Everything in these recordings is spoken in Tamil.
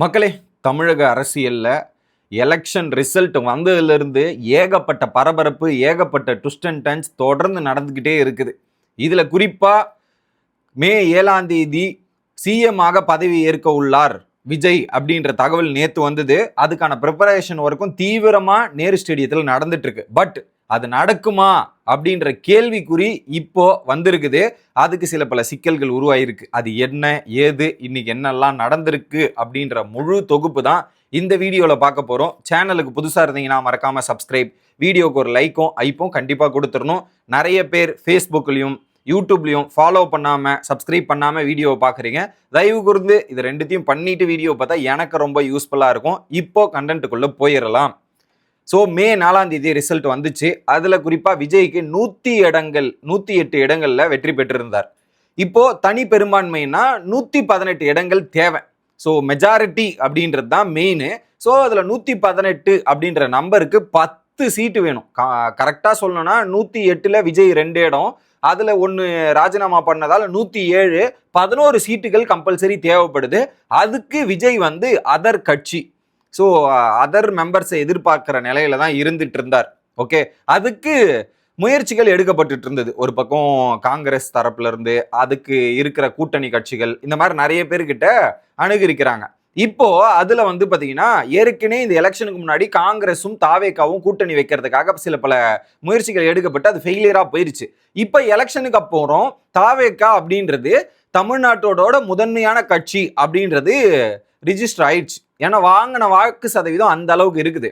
மக்களே, தமிழக அரசியல்ல எலெக்ஷன் ரிசல்ட் வந்ததிலிருந்து ஏகப்பட்ட பரபரப்பு, ஏகப்பட்ட ட்விஸ்ட் அண்ட் டர்ன்ஸ் தொடர்ந்து நடந்துக்கிட்டே இருக்குது. இதுல குறிப்பா மே 7ஆம் தேதி சிஎம் ஆக பதவி ஏற்க உள்ளார் விஜய் அப்படின்ற தகவல் நேத்து வந்தது. அதுக்கான ப்ரிப்பரேஷன் ஒர்க்கும் தீவிரமா நேரு ஸ்டேடியத்தில் நடந்துட்டு இருக்கு. பட் அது நடக்குமா அப்படின்ற கேள்விக்குறி இப்போ வந்திருக்குது. அதுக்கு சில பல சிக்கல்கள் உருவாயிருக்கு. அது என்ன ஏது இன்னைக்கு என்னெல்லாம் நடந்திருக்கு அப்படின்ற முழு தொகுப்பு தான் இந்த வீடியோல பார்க்க போறோம். சேனலுக்கு புதுசா இருந்தீங்கன்னா மறக்காம சப்ஸ்கிரைப், வீடியோக்கு ஒரு லைக்கும் ஐப்பும் கண்டிப்பா கொடுத்துடணும். நிறைய பேர் ஃபேஸ்புக்லயும் யூடியூப்லையும் ஃபாலோ பண்ணாமல் சப்ஸ்கிரைப் பண்ணாமல் வீடியோவை பார்க்குறீங்க. தயவு கூர்ந்து இது ரெண்டுத்தையும் பண்ணிட்டு வீடியோ பார்த்தா எனக்கு ரொம்ப யூஸ்ஃபுல்லாக இருக்கும். இப்போ கண்டென்ட்டுக்குள்ளே போயிடலாம். ஸோ மே 4ஆம் தேதி ரிசல்ட் வந்துச்சு. அதில் குறிப்பாக விஜய்க்கு 108 இடங்களில் வெற்றி பெற்றிருந்தார். இப்போ தனி பெரும்பான்மைனா 118 இடங்கள் தேவை. ஸோ மெஜாரிட்டி அப்படின்றது தான் மெயின். ஸோ அதில் 118 அப்படின்ற நம்பருக்கு 10 சீட்டு வேணும். கரெக்டாக சொல்லணும்னா 108ல் விஜய் 2 இடம், அதில் ஒன்று ராஜினாமா பண்ணதால் 107, 11 சீட்டுகள் கம்பல்சரி தேவைப்படுது. அதுக்கு விஜய் அதர் கட்சி, ஸோ அதர் மெம்பர்ஸை எதிர்பார்க்கிற நிலையில தான் இருந்துட்டு இருந்தார். ஓகே, அதுக்கு முயற்சிகள் எடுக்கப்பட்டு இருந்தது. ஒரு பக்கம் காங்கிரஸ் தரப்புல இருந்து, அதுக்கு இருக்கிற கூட்டணி கட்சிகள், இந்த மாதிரி நிறைய பேர்கிட்ட அணுகிருக்கிறாங்க. இப்போ அதுல பாத்தீங்கன்னா ஏற்கனவே இந்த எலெக்ஷனுக்கு முன்னாடி காங்கிரஸும் தாவேகாவும் கூட்டணி வைக்கிறதுக்காக சில பல முயற்சிகள் எடுக்கப்பட்டு அது ஃபெயிலியரா போயிருச்சு. இப்ப எலெக்ஷனுக்கு அப்புறம் தாவேகா அப்படின்றது தமிழ்நாட்டோட முதன்மையான கட்சி அப்படின்றது ரிஜிஸ்டர் ஆயிடுச்சு. ஏன்னா வாங்கின வாக்கு சதவீதம் அந்த அளவுக்கு இருக்குது.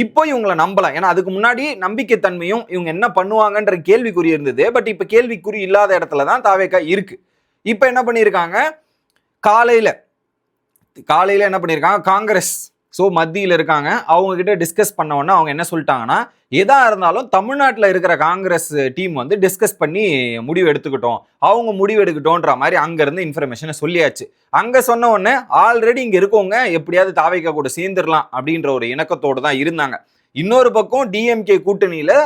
இப்போ இவங்களை நம்பலாம். ஏன்னா அதுக்கு முன்னாடி நம்பிக்கைத்தன்மையும் இவங்க என்ன பண்ணுவாங்கன்ற கேள்விக்குறி இருந்தது. பட் இப்ப கேள்விக்குறி இல்லாத இடத்துல தான் தாவேகா இருக்கு. இப்ப என்ன பண்ணியிருக்காங்க, காலையில என்ன பண்ணியிருக்காங்க, காங்கிரஸ் ஸோ மத்தியில் இருக்காங்க, அவங்க கிட்ட டிஸ்கஸ் பண்ணோன்னா அவங்க என்ன சொல்லிட்டாங்கன்னா, எதா இருந்தாலும் தமிழ்நாட்டில் இருக்கிற காங்கிரஸ் டீம் டிஸ்கஸ் பண்ணி முடிவு எடுத்துக்கிட்டோம், அவங்க முடிவு எடுக்கட்டோன்ற மாதிரி அங்கேருந்து இன்ஃபர்மேஷனை சொல்லியாச்சு. அங்கே சொன்ன உடனே ஆல்ரெடி இங்கே இருக்கவங்க எப்படியாவது தாவேகா கூட சேர்ந்துடலாம் அப்படின்ற ஒரு இணக்கத்தோடு தான் இருந்தாங்க. இன்னொரு பக்கம் டிஎம்கே கூட்டணியில்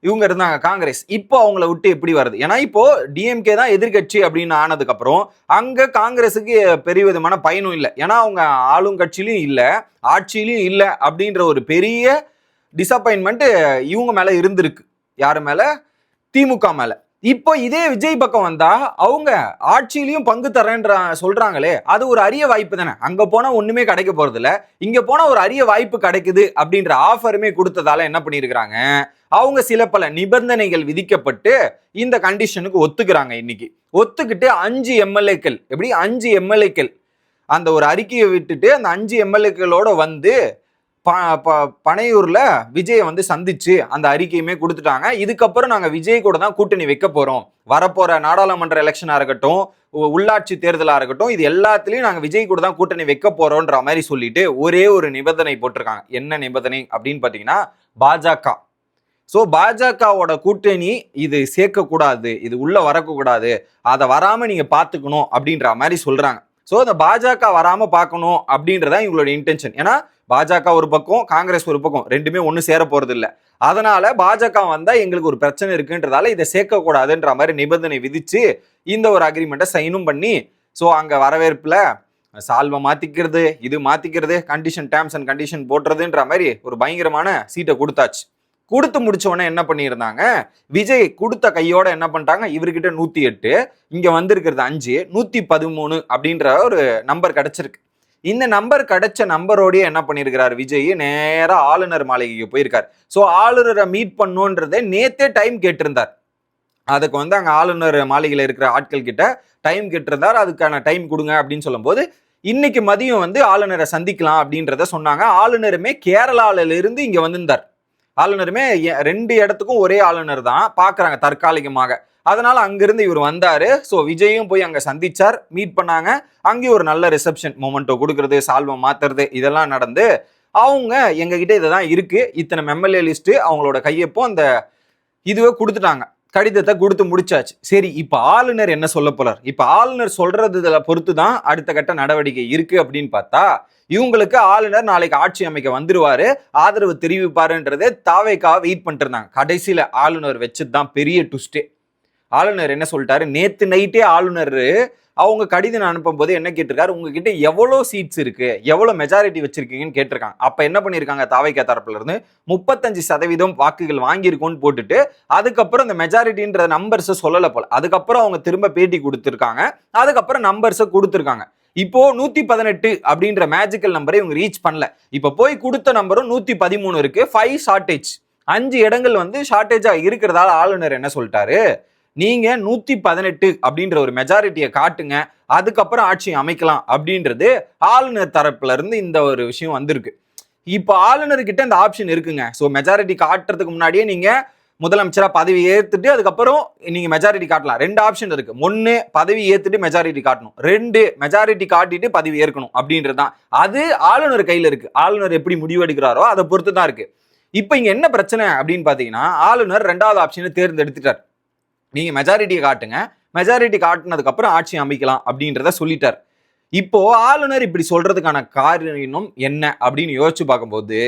இவங்க இருந்தாங்க காங்கிரஸ். இப்போ அவங்கள விட்டு எப்படி வருது? ஏன்னா இப்போ டிஎம்கே தான் எதிர்கட்சி அப்படின்னு ஆனதுக்கு அப்புறம் அங்க காங்கிரஸுக்கு பெரிய விதமான பயனும் இல்லை. ஏன்னா அவங்க ஆளுங்கட்சியிலும் இல்லை, ஆட்சியிலும் இல்லை அப்படின்ற ஒரு பெரிய டிசப்பாயின்மெண்ட் இவங்க மேல இருந்திருக்கு. யாரு மேல? திமுக மேல. இப்போ இதே விஜய் பக்கம் வந்தா அவங்க ஆட்சியிலையும் பங்கு தரேன்ற சொல்றாங்களே, அது ஒரு அரிய வாய்ப்பு தானே. அங்க போனா ஒண்ணுமே கிடைக்க போறது இல்ல, இங்க போனா ஒரு அரிய வாய்ப்பு கிடைக்குது அப்படின்ற ஆஃபருமே கொடுத்ததால என்ன பண்ணிருக்கிறாங்க, அவங்க சில பல நிபந்தனைகள் விதிக்கப்பட்டு இந்த கண்டிஷனுக்கு ஒத்துக்கிறாங்க. இன்னைக்கு ஒத்துக்கிட்டு 5 எம்எல்ஏக்கள், எப்படி 5 எம்எல்ஏக்கள் அந்த ஒரு அறிக்கையை விட்டுட்டு அந்த 5 எம்எல்ஏக்களோட பனையூர்ல விஜயை சந்திச்சு அந்த அறிக்கையுமே கொடுத்துட்டாங்க. இதுக்கப்புறம் நாங்க விஜய் கூட தான் கூட்டணி வைக்க போறோம், வரப்போற நாடாளுமன்ற எலெக்ஷனா இருக்கட்டும், உள்ளாட்சி தேர்தலா இருக்கட்டும், இது எல்லாத்துலயும் நாங்க விஜய் கூட தான் கூட்டணி வைக்க போறோம்ன்ற மாதிரி சொல்லிட்டு ஒரே ஒரு நிபந்தனை போட்டிருக்காங்க. என்ன நிபந்தனை அப்படின்னு பாத்தீங்கன்னா, பாஜக. ஸோ பாஜகவோட கூட்டணி இது சேர்க்கக்கூடாது, இது உள்ள வரக்கூடாது, அதை வராம நீங்க பாத்துக்கணும் அப்படின்ற மாதிரி சொல்றாங்க. ஸோ இந்த பாஜக வராம பார்க்கணும் அப்படின்றதான் இவங்களோட இன்டென்ஷன். ஏன்னா பாஜக ஒரு பக்கம், காங்கிரஸ் ஒரு பக்கம், ரெண்டுமே ஒன்று சேர போறது இல்லை. அதனால பாஜக வந்தா எங்களுக்கு ஒரு பிரச்சனை இருக்குன்றதால இதை சேர்க்கக்கூடாதுன்ற மாதிரி நிபந்தனை விதிச்சு இந்த ஒரு அக்ரிமெண்ட்டை சைனும் பண்ணி, ஸோ அங்க வரவேற்புல சால்வை மாத்திக்கிறது, இது மாத்திக்கிறது, கண்டிஷன் டேர்ம்ஸ் அண்ட் கண்டிஷன் போட்டுறதுன்ற மாதிரி ஒரு பயங்கரமான சீட்டை கொடுத்தாச்சு. கொடுத்து முடிச்ச உடனே என்ன பண்ணியிருந்தாங்க, விஜய் கொடுத்த கையோட என்ன பண்ணிட்டாங்க, இவர்கிட்ட 108, இங்க வந்திருக்கிறது 5, 113 அப்படின்ற ஒரு நம்பர் கிடைச்சிருக்கு. இந்த நம்பர் கிடைச்ச நம்பரோடய என்ன பண்ணியிருக்கிறார் விஜய், நேரா ஆளுநர் மாளிகைக்கு போயிருக்கார். ஸோ ஆளுநரை மீட் பண்ணுன்றதை நேத்தே டைம் கேட்டிருந்தார். அதுக்கு அங்க ஆளுநர் மாளிகையில் இருக்கிற ஆட்கள் கிட்ட டைம் கேட்டிருந்தார். அதுக்கான டைம் கொடுங்க அப்படின்னு சொல்லும் போது இன்னைக்கு மதியம் ஆளுநரை சந்திக்கலாம் அப்படின்றத சொன்னாங்க. ஆளுநருமே கேரளால இருந்து இங்க வந்திருந்தார். ஆளுநருமே 2 இடத்துக்கும் ஒரே ஆளுநர் தான் பாக்குறாங்க தற்காலிகமாக. அதனால அங்கிருந்து இவர் வந்தாரு. ஸோ விஜயும் போய் அங்க சந்திச்சார், மீட் பண்ணாங்க. அங்கேயும் ஒரு நல்ல ரிசப்ஷன், மொமெண்டோ கொடுக்கறது, சால்வம் மாத்துறது, இதெல்லாம் நடந்து அவங்க எங்க கிட்ட இதுதான் இருக்கு, இத்தனை எம்எல்ஏ லிஸ்ட், அவங்களோட கையொப்போ அந்த இதுவே கொடுத்துட்டாங்க, கடிதத்தை கொடுத்து முடிச்சாச்சு. சரி, இப்ப ஆளுநர் என்ன சொல்ல போறார்? இப்ப ஆளுநர் சொல்றதுல பொறுத்து தான் அடுத்த கட்ட நடவடிக்கை இருக்கு அப்படின்னு பார்த்தா, இவங்களுக்கு ஆளுநர் நாளைக்கு ஆட்சி அமைக்க வந்துருவாரு, ஆதரவு தெரிவிப்பாருன்றதே தாவேக்காக வெயிட் பண்ணிட்டு இருந்தாங்க. கடைசியில ஆளுநர் வச்சதுதான் பெரிய ட்விஸ்டே. ஆளுநர் என்ன சொல்லிட்டாரு, நேத்து நைட்டே ஆளுநர் அவங்க கடிதம் அனுப்பும் போது என்ன கேட்டிருக்காரு, உங்ககிட்ட எவ்வளவு சீட்ஸ் இருக்கு, எவ்வளவு மெஜாரிட்டி வச்சிருக்கீங்கன்னு கேட்டிருக்காங்க. அப்ப என்ன பண்ணிருக்காங்க, தாவேகா தரப்புல இருந்து 35% வாக்குகள் வாங்கியிருக்கோம்னு போட்டுட்டு அதுக்கப்புறம் இந்த மெஜாரிட்டின்ற நம்பர்ஸ் சொல்லல போல. அதுக்கப்புறம் அவங்க திரும்ப பேட்டி கொடுத்திருக்காங்க, அதுக்கப்புறம் நம்பர்ஸ் கொடுத்திருக்காங்க. இப்போ 118 அப்படின்ற மேஜிக்கல் நம்பரை இவங்க ரீச் பண்ணல. இப்ப போய் கொடுத்த நம்பரும் 113 இருக்கு. 5 ஷார்டேஜ், 5 இடங்கள் வந்து ஷார்டேஜா இருக்கிறதால ஆளுநர் என்ன சொல்லிட்டாரு, நீங்க 118 அப்படின்ற ஒரு மெஜாரிட்டியை காட்டுங்க, அதுக்கப்புறம் ஆட்சி அமைக்கலாம் அப்படின்றது ஆளுநர் தரப்புல இருந்து இந்த ஒரு விஷயம் வந்திருக்கு. இப்போ ஆளுநர்கிட்ட இந்த ஆப்ஷன் இருக்குங்க. ஸோ மெஜாரிட்டி காட்டுறதுக்கு முன்னாடியே நீங்க முதலமைச்சரா பதவி ஏத்துட்டு அதுக்கப்புறம் நீங்க மெஜாரிட்டி காட்டலாம். 2 ஆப்ஷன் இருக்கு. 1 பதவி ஏத்துட்டு மெஜாரிட்டி காட்டணும், 2 மெஜாரிட்டி காட்டிட்டு பதவி ஏற்கணும் அப்படின்றதுதான். அது ஆளுநர் கையில இருக்கு. ஆளுநர் எப்படி முடிவு எடுக்கிறாரோ அதை பொறுத்து தான் இருக்கு. இப்போ இங்க என்ன பிரச்சனை அப்படின்னு பாத்தீங்கன்னா, ஆளுநர் 2வது ஆப்ஷனை தேர்ந்தெடுத்துட்டார். நீங்க மெஜாரிட்டியை காட்டுங்க, மெஜாரிட்டி காட்டினதுக்கு அப்புறம் ஆட்சி அமைக்கலாம் அப்படின்றத சொல்லிட்டார். இப்போ ஆளுநர் இப்படி சொல்றதுக்கான காரணம் என்ன அப்படின்னு யோசிச்சு பார்க்கும்போது,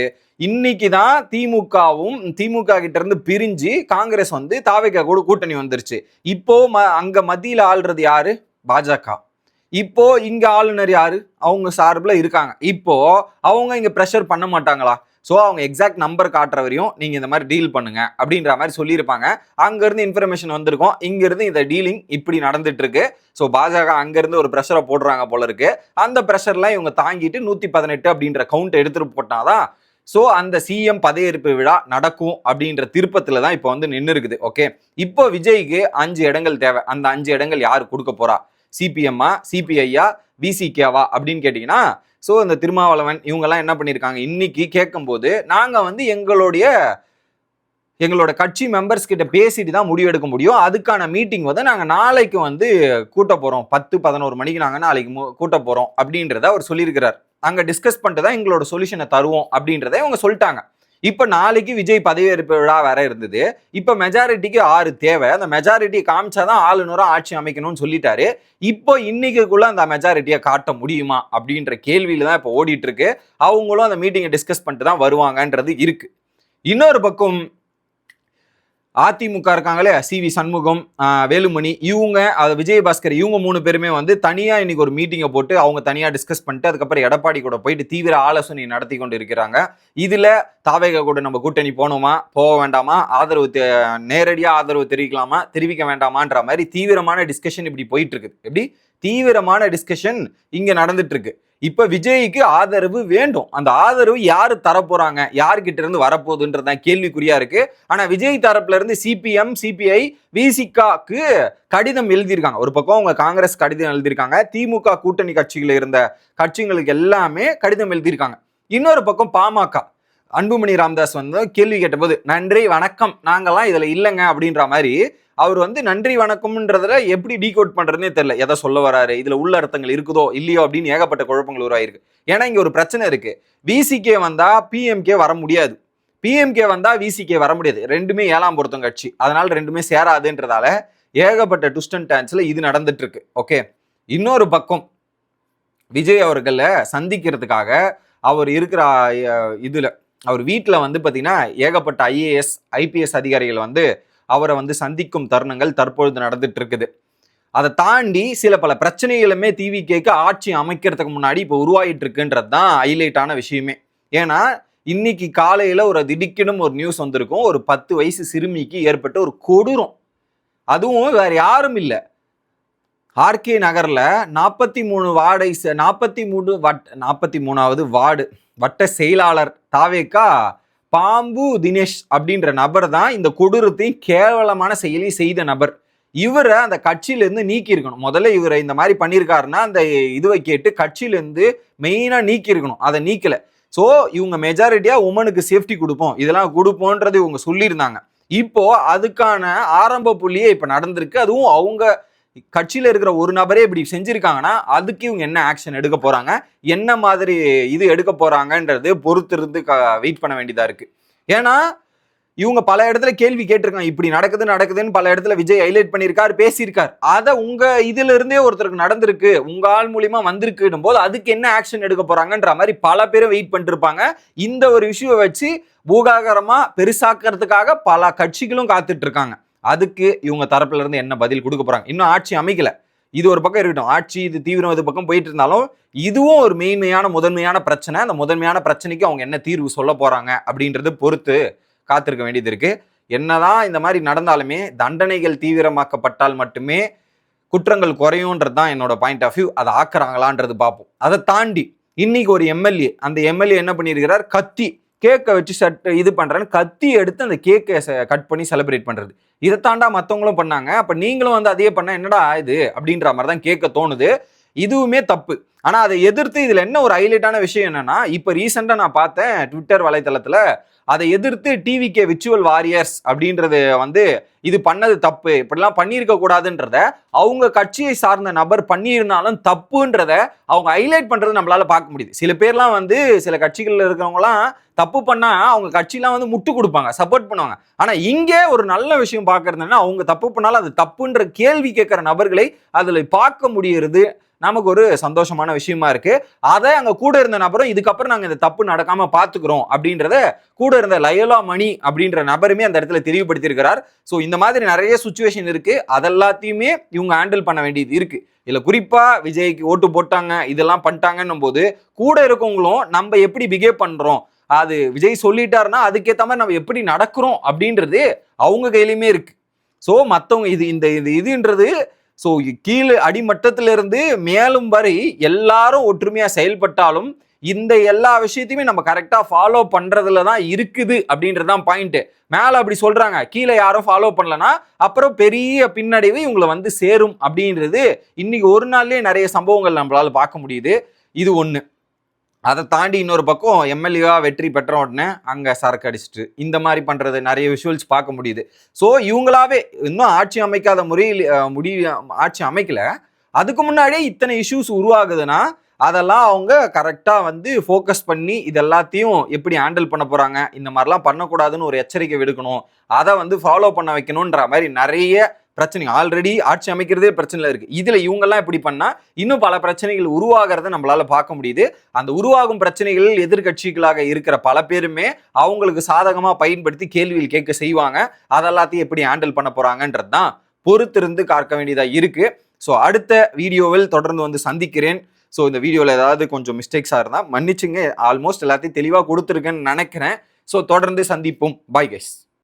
இன்னைக்கு தான் திமுக கிட்ட இருந்து பிரிஞ்சு காங்கிரஸ் வந்து தாவேகா கூட கூட்டணி வந்துருச்சு. இப்போ அங்க மத்தியில ஆள்றது யாரு, பாஜக. இப்போ இங்க ஆளுநர் யாரு, அவங்க சார்பில் இருக்காங்க. இப்போ அவங்க இங்க ப்ரெஷர் பண்ண மாட்டாங்களா? ஸோ அவங்க எக்ஸாக்ட் நம்பர் காட்டுற வரையும் நீங்க இந்த மாதிரி டீல் பண்ணுங்க அப்படின்ற மாதிரி சொல்லியிருப்பாங்க. அங்கிருந்து இன்ஃபர்மேஷன் வந்திருக்கும், இங்கிருந்து இந்த டீலிங் இப்படி நடந்துட்டு இருக்கு. ஸோ பாஜக அங்கிருந்து ஒரு ப்ரெஷரை போடுறாங்க போல இருக்கு. அந்த ப்ரெஷர்லாம் இவங்க தாங்கிட்டு 118 அப்படின்ற கவுண்ட் எடுத்துட்டு போட்டாதான் ஸோ அந்த சிஎம் பதவியேற்பு விழா நடக்கும் அப்படின்ற திருப்பத்தில் தான் இப்போ வந்து நின்று இருக்குது. ஓகே, இப்போ விஜய்க்கு 5 இடங்கள் தேவை. அந்த 5 இடங்கள் யாரு கொடுக்க போறா, சிபிஎம்மா, சிபிஐயா, விசிகேவா அப்படின்னு கேட்டீங்கன்னா, ஸோ இந்த திருமாவளவன் இவங்கெல்லாம் என்ன பண்ணியிருக்காங்க, இன்னைக்கு கேட்கும்போது நாங்கள் வந்து எங்களோட கட்சி மெம்பர்ஸ் கிட்ட பேசிட்டு தான் முடிவு எடுக்க முடியும். அதுக்கான மீட்டிங் வந்து நாங்கள் நாளைக்கு வந்து கூட்ட போறோம், 10-11 மணிக்கு நாங்கள் நாளைக்கு கூட்ட போறோம் அப்படின்றத அவர் சொல்லியிருக்கிறார். அங்க டிஸ்கஸ் பண்ணிட்டு தான் எங்களோட சொல்யூஷனை தருவோம் அப்படின்றத இவங்க சொல்லிட்டாங்க. இப்ப நாளைக்கு விஜய் பதவியேற்பு விழா வேற இருந்தது. இப்ப மெஜாரிட்டிக்கு 6 தேவை. அந்த மெஜாரிட்டி காமிச்சாதான் ஆளுநரும் ஆட்சி அமைக்கணும்னு சொல்லிட்டாரு. இப்போ இன்னைக்குள்ள அந்த மெஜாரிட்டியை காட்ட முடியுமா அப்படின்ற கேள்வியில தான் இப்போ ஓடிட்டு இருக்கு. அவங்களும் அந்த மீட்டிங்கை டிஸ்கஸ் பண்ணிட்டு தான் வருவாங்கன்றது இருக்கு. இன்னொரு பக்கம் அதிமுக இருக்காங்களே, சிவி சண்முகம், வேலுமணி, இவங்க விஜயபாஸ்கர், இவங்க 3 பேருமே வந்து தனியா இன்னைக்கு ஒரு மீட்டிங்கை போட்டு அவங்க தனியா டிஸ்கஸ் பண்ணிட்டு அதுக்கப்புறம் எடப்பாடி கூட போயிட்டு தீவிர ஆலோசனை நடத்தி கொண்டு இருக்கிறாங்க. இதுல தாவேகா கூட நம்ம கூட்டணி போகணுமா, போக வேண்டாமா, நேரடியா ஆதரவு தெரிவிக்கலாமா, தெரிவிக்க வேண்டாமான்ற மாதிரி தீவிரமான டிஸ்கஷன் இப்படி போயிட்டு இருக்குது. எப்படி தீவிரமான டிஸ்கஷன் இங்க நடந்துட்டு இருக்கு. இப்ப விஜய்க்கு ஆதரவு வேண்டும். அந்த ஆதரவு யாரு தரப்போறாங்க, யாருக்கிட்ட இருந்து வரப்போகுதுன்றதான் கேள்விக்குறியா இருக்கு. ஆனா விஜய் தரப்புல இருந்து சிபிஎம், சிபிஐ, விசிகாக்கு கடிதம் எழுதியிருக்காங்க. ஒரு பக்கம் அவங்க காங்கிரஸ் கடிதம் எழுதியிருக்காங்க, திமுக கூட்டணி கட்சிகள் இருந்த கட்சிகளுக்கு எல்லாமே கடிதம் எழுதியிருக்காங்க. இன்னொரு பக்கம் பாமக அன்புமணி ராமதாஸ் வந்து கேள்வி கேட்டபோது நன்றி வணக்கம், நாங்கெல்லாம் இதுல இல்லைங்க அப்படின்ற மாதிரி அவர் வந்து நன்றி வணக்கம்ன்றதுல எப்படி டீகோட் பண்றதுன்னே தெரியல. எதை சொல்ல வராரு, இதுல உள்ள அர்த்தங்கள் இருக்குதோ இல்லையோ அப்படின்னு ஏகப்பட்ட குழப்பங்கள் உருவாயிருக்கு. ஏன்னா இங்க ஒரு பிரச்சனை இருக்கு. விசிகே வந்தா பிஎம்கே வர முடியாது, பிஎம்கே வந்தா விசிகே வர முடியாது. ரெண்டுமே 7ஆம் பொருத்தம் கட்சி, அதனால ரெண்டுமே சேராதுன்றதால ஏகப்பட்ட ட்விஸ்ட் அண்ட் டர்ன்ஸ்ல இது நடந்துட்டு இருக்கு. ஓகே, இன்னொரு பக்கம் விஜய் அவர்களை சந்திக்கிறதுக்காக அவர் இருக்கிற இதுல அவர் வீட்டில் வந்து பார்த்தீங்கன்னா ஏகப்பட்ட ஐஏஎஸ் ஐபிஎஸ் அதிகாரிகள் வந்து அவரை வந்து சந்திக்கும் தருணங்கள் தற்பொழுது நடந்துட்டு இருக்குது. அதை தாண்டி சில பல பிரச்சனைகளுமே டிவிகேக்கு ஆட்சி அமைக்கிறதுக்கு முன்னாடி இப்போ உருவாகிட்டு இருக்குன்றது தான் ஹைலைட்டான விஷயமே. ஏன்னா இன்னைக்கு காலையில ஒரு திடுக்கிடும் ஒரு நியூஸ் வந்திருக்கும். ஒரு 10 வயசு சிறுமிக்கு ஏற்பட்ட ஒரு கொடூரம். அதுவும் வேற யாரும் இல்லை, ஆர்கே நகர்ல 43வது வார்டு வட்ட செயலாளர் தாவேகா பாம்பு தினேஷ் அப்படின்ற நபர் தான் இந்த கொடூரத்தையும் கேவலமான செயலி செய்த நபர். இவரை அந்த கட்சியிலேருந்து நீக்கி இருக்கணும். முதல்ல இவரை இந்த மாதிரி பண்ணியிருக்காருன்னா அந்த இதுவை கேட்டு கட்சியிலேருந்து மெயினாக நீக்கி இருக்கணும். அதை நீக்கலை. ஸோ இவங்க மெஜாரிட்டியாக உமனுக்கு சேஃப்டி கொடுப்போம், இதெல்லாம் கொடுப்போன்றது இவங்க சொல்லியிருந்தாங்க. இப்போ அதுக்கான ஆரம்ப புள்ளியே இப்போ நடந்திருக்கு. அதுவும் அவங்க கட்சியில இருக்கிற ஒரு நபரே இப்படி செஞ்சிருக்காங்கன்னா அதுக்கு இவங்க என்ன ஆக்ஷன் எடுக்க போறாங்க, என்ன மாதிரி இது எடுக்க போறாங்கன்றது பொறுத்திருந்து வெயிட் பண்ண வேண்டியதா இருக்கு. ஏன்னா இவங்க பல இடத்துல கேள்வி கேட்டிருக்காங்க, இப்படி நடக்குதுன்னு பல இடத்துல விஜய் ஹைலைட் பண்ணியிருக்காரு, பேசியிருக்காரு. அதை உங்க இதுல இருந்தே ஒருத்தருக்கு நடந்திருக்கு, உங்க ஆள் மூலியமா வந்திருக்குன்னும் போது அதுக்கு என்ன ஆக்ஷன் எடுக்க போறாங்கன்ற மாதிரி பல பேரும் வெயிட் பண்ணிட்டு இருப்பாங்க. இந்த ஒரு விஷயம் வச்சு பூகாகரமா பெருசாக்குறதுக்காக பல கட்சிகளும் காத்துட்டு இருக்காங்க. அதுக்கு இவங்க தரப்புல இருந்து என்ன பதில் கொடுக்க போறாங்க. இன்னும் ஆட்சி அமைக்கல, இது ஒரு பக்கம் இருக்கட்டும், ஆட்சி இது தீவிரம் இது பக்கம் போயிட்டு இருந்தாலும் இதுவும் ஒரு முதன்மையான பிரச்சனை. அந்த முதன்மையான பிரச்சனைக்கு அவங்க என்ன தீர்வு சொல்ல போறாங்க அப்படின்றது பொறுத்து காத்திருக்க வேண்டியது இருக்கு. என்னதான் இந்த மாதிரி நடந்தாலுமே தண்டனைகள் தீவிரமாக்கப்பட்டால் மட்டுமே குற்றங்கள் குறையும்ன்றது தான் என்னோட பாயிண்ட் ஆஃப் வியூ. அதை ஆக்குறாங்களான்றது பார்ப்போம். அதை தாண்டி இன்னைக்கு ஒரு எம்எல்ஏ, அந்த எம்எல்ஏ என்ன பண்ணியிருக்கிறார், கத்தி கேக்கை வச்சு இது பண்றேன்னு கத்தி எடுத்து அந்த கேக்கை கட் பண்ணி செலிப்ரேட் பண்றது. இதை தாண்டா மற்றவங்களும் பண்ணாங்க, அப்ப நீங்களும் வந்து அதே பண்ண என்னடா இது அப்படின்ற மாதிரி தான் கேட்க தோணுது. இதுவுமே தப்பு. ஆனா அதை எதிர்த்து இதுல என்ன ஒரு ஹைலைட்டான விஷயம் என்னன்னா, இப்ப ரீசெண்டா நான் பார்த்தேன் ட்விட்டர் வலைத்தளத்துல, அதை எதிர்த்து டிவிகே விர்ச்சுவல் வாரியர்ஸ் அப்படின்றது வந்து இது பண்ணது தப்பு, இப்படிலாம் பண்ணியிருக்க கூடாதுன்றத அவங்க கட்சியை சார்ந்த நபர் பண்ணியிருந்தாலும் தப்புன்றத அவங்க ஹைலைட் பண்றது நம்மளால பார்க்க முடியுது. சில பேர்லாம் வந்து சில கட்சிகள்ல இருக்கிறவங்கலாம் தப்பு பண்ணா அவங்க கட்சியெல்லாம் வந்து முட்டு கொடுப்பாங்க, சப்போர்ட் பண்ணுவாங்க. ஆனா இங்கே ஒரு நல்ல விஷயம் பார்க்கறதுன்னா, அவங்க தப்பு பண்ணாலும் அது தப்புன்ற கேள்வி கேட்கிற நபர்களை அதுல பார்க்க முடியறது நமக்கு ஒரு சந்தோஷமான விஷயமா இருக்கு. அதை அங்க கூட இருந்த நபரும் இதுக்கப்புறம் நாங்க இந்த தப்பு நடக்காம பாத்துக்கிறோம் அப்படின்றத கூட இருந்த லயோலா மணி அப்படின்ற நபருமே அந்த இடத்துல தெளிவுபடுத்தி இருக்கிறார். ஸோ இந்த மாதிரி நிறைய சுச்சுவேஷன் இருக்கு, அதெல்லாத்தையுமே இவங்க ஹேண்டில் பண்ண வேண்டியது இருக்கு. இல்ல குறிப்பா விஜய்க்கு ஓட்டு போட்டாங்க இதெல்லாம் பண்ணிட்டாங்கன்னும் போது கூட இருக்கவங்களும் நம்ம எப்படி பிஹேவ் பண்றோம், அது விஜய் சொல்லிட்டாருன்னா அதுக்கேற்ற மாதிரி நம்ம எப்படி நடக்கிறோம் அப்படின்றது அவங்க கையிலுமே இருக்கு. ஸோ மற்றவங்க இதுன்றது ஸோ கீழே அடிமட்டத்திலிருந்து மேலும் வரை எல்லாரும் ஒற்றுமையா செயல்பட்டாலும் இந்த எல்லா விஷயத்தையுமே நம்ம கரெக்டா ஃபாலோ பண்றதுல தான் இருக்குது அப்படின்றதான் பாயிண்ட். மேல அப்படி சொல்றாங்க, கீழே யாரும் ஃபாலோ பண்ணலன்னா அப்புறம் பெரிய பின்னடைவு இவங்களை வந்து சேரும் அப்படின்றது இன்னைக்கு ஒரு நாள்லயே நிறைய சம்பவங்கள் நம்மளால பார்க்க முடியுது. இது ஒண்ணு. அதை தாண்டி இன்னொரு பக்கம் எம்எல்ஏவா வெற்றி பெற்ற உடனே அங்கே சரக்கு அடிச்சுட்டு இந்த மாதிரி பண்ணுறது நிறைய விஷுவல்ஸ் பார்க்க முடியுது. ஸோ இவங்களாவே இன்னும் ஆட்சி அமைக்காத முறையில் ஆட்சி அமைக்கல, அதுக்கு முன்னாடியே இத்தனை இஷ்யூஸ் உருவாகுதுன்னா அதெல்லாம் அவங்க கரெக்டாக வந்து ஃபோக்கஸ் பண்ணி இது எல்லாத்தையும் எப்படி ஹேண்டில் பண்ண போகிறாங்க, இந்த மாதிரிலாம் பண்ணக்கூடாதுன்னு ஒரு எச்சரிக்கை விடுக்கணும், அதை வந்து ஃபாலோ பண்ண வைக்கணுன்ற மாதிரி நிறைய பிரச்சனை. ஆல்ரெடி ஆட்சி அமைக்கிறதே பிரச்சனை இருக்கு, இதுல இவங்கெல்லாம் இப்படி பண்ணா இன்னும் பல பிரச்சனைகள் உருவாகிறத நம்மளால பார்க்க முடியுது. அந்த உருவாகும் பிரச்சனைகள் எதிர்கட்சிகளாக இருக்கிற பல பேருமே அவங்களுக்கு சாதகமா பயன்படுத்தி கேள்விகள் கேட்க செய்வாங்க. அதெல்லாத்தையும் எப்படி ஹேண்டில் பண்ண போறாங்கன்றது தான் பொறுத்திருந்து பார்க்க வேண்டியதா இருக்கு. ஸோ அடுத்த வீடியோவில் தொடர்ந்து வந்து சந்திக்கிறேன். ஸோ இந்த வீடியோவில் ஏதாவது கொஞ்சம் மிஸ்டேக்ஸாக இருந்தால் மன்னிச்சுங்க, ஆல்மோஸ்ட் எல்லாத்தையும் தெளிவாக கொடுத்துருக்கேன்னு நினைக்கிறேன். ஸோ தொடர்ந்து சந்திப்போம். Bye guys.